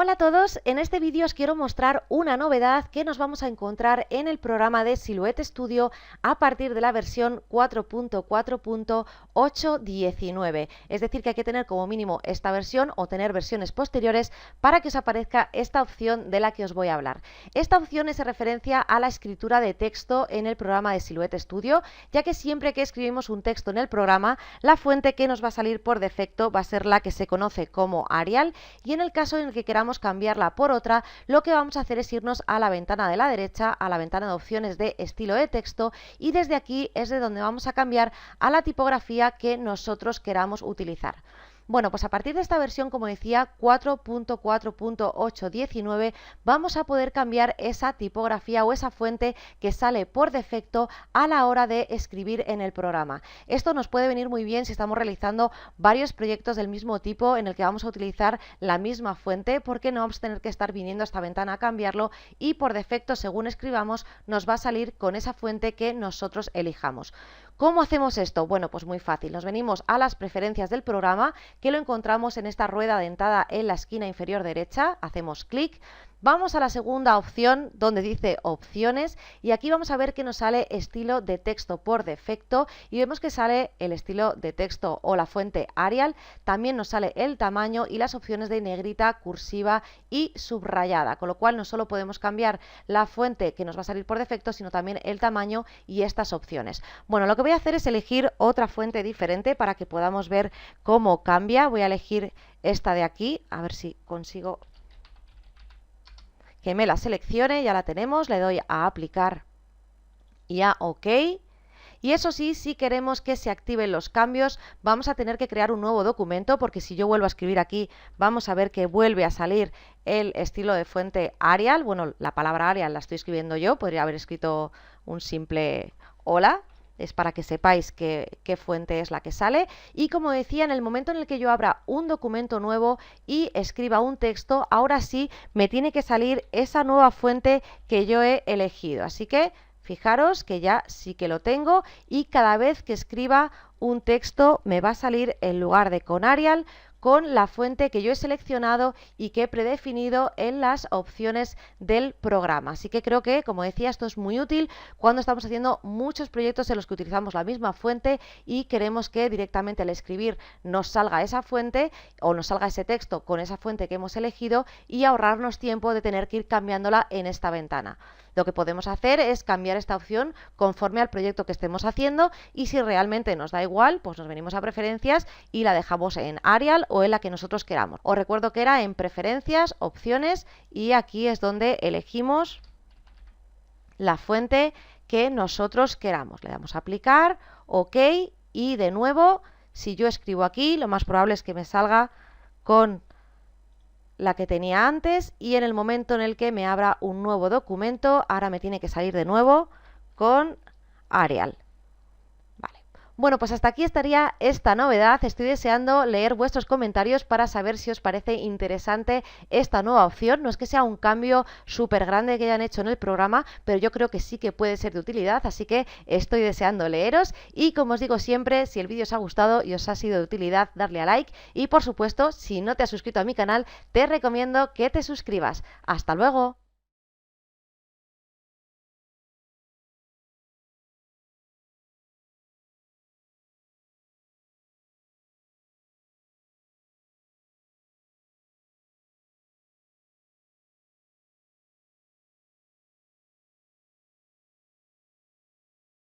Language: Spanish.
Hola a todos, en este vídeo os quiero mostrar una novedad que nos vamos a encontrar en el programa de Silhouette Studio a partir de la versión 4.4.8.19. Es decir, que hay que tener como mínimo esta versión o tener versiones posteriores para que os aparezca esta opción de la que os voy a hablar. Esta opción es en referencia a la escritura de texto en el programa de Silhouette Studio, ya que siempre que escribimos un texto en el programa, la fuente que nos va a salir por defecto va a ser la que se conoce como Arial, y en el caso en el que queramos cambiarla por otra, lo que vamos a hacer es irnos a la ventana de la derecha, a la ventana de opciones de estilo de texto, y desde aquí es de donde vamos a cambiar a la tipografía que nosotros queramos utilizar. Bueno, pues a partir de esta versión, como decía, 4.4.8.19, vamos a poder cambiar esa tipografía o esa fuente que sale por defecto a la hora de escribir en el programa. Esto nos puede venir muy bien si estamos realizando varios proyectos del mismo tipo en el que vamos a utilizar la misma fuente, porque no vamos a tener que estar viniendo a esta ventana a cambiarlo y por defecto, según escribamos, nos va a salir con esa fuente que nosotros elijamos. ¿Cómo hacemos esto? Bueno, pues muy fácil. Nos venimos a las preferencias del programa, que lo encontramos en esta rueda dentada en la esquina inferior derecha. Hacemos clic. Vamos a la segunda opción donde dice opciones y aquí vamos a ver que nos sale estilo de texto por defecto y vemos que sale el estilo de texto o la fuente Arial. También nos sale el tamaño y las opciones de negrita, cursiva y subrayada, con lo cual no solo podemos cambiar la fuente que nos va a salir por defecto, sino también el tamaño y estas opciones. Bueno, lo que voy a hacer es elegir otra fuente diferente para que podamos ver cómo cambia. Voy a elegir esta de aquí, a ver si consigo que me la seleccione. Ya la tenemos, le doy a aplicar y a OK. Y eso sí, si queremos que se activen los cambios, vamos a tener que crear un nuevo documento, porque si yo vuelvo a escribir aquí, vamos a ver que vuelve a salir el estilo de fuente Arial. Bueno, la palabra Arial la estoy escribiendo yo, podría haber escrito un simple hola. Es para que sepáis qué fuente es la que sale. Y como decía, en el momento en el que yo abra un documento nuevo y escriba un texto, ahora sí me tiene que salir esa nueva fuente que yo he elegido. Así que fijaros que ya sí que lo tengo y cada vez que escriba un texto me va a salir en lugar de con Arial, con la fuente que yo he seleccionado y que he predefinido en las opciones del programa. Así que creo que, como decía, esto es muy útil cuando estamos haciendo muchos proyectos en los que utilizamos la misma fuente y queremos que directamente al escribir nos salga esa fuente o nos salga ese texto con esa fuente que hemos elegido y ahorrarnos tiempo de tener que ir cambiándola en esta ventana. Lo que podemos hacer es cambiar esta opción conforme al proyecto que estemos haciendo y si realmente nos da igual, pues nos venimos a preferencias y la dejamos en Arial o en la que nosotros queramos. Os recuerdo que era en preferencias, opciones y aquí es donde elegimos la fuente que nosotros queramos. Le damos a aplicar, OK y de nuevo, si yo escribo aquí, lo más probable es que me salga con la que tenía antes y en el momento en el que me abra un nuevo documento, ahora me tiene que salir de nuevo con Arial. Vale. Bueno, pues hasta aquí estaría esta novedad. Estoy deseando leer vuestros comentarios para saber si os parece interesante esta nueva opción. No es que sea un cambio súper grande que hayan hecho en el programa, pero yo creo que sí que puede ser de utilidad, así que estoy deseando leeros. Y como os digo siempre, si el vídeo os ha gustado y os ha sido de utilidad, darle a like. Y por supuesto, si no te has suscrito a mi canal, te recomiendo que te suscribas. ¡Hasta luego!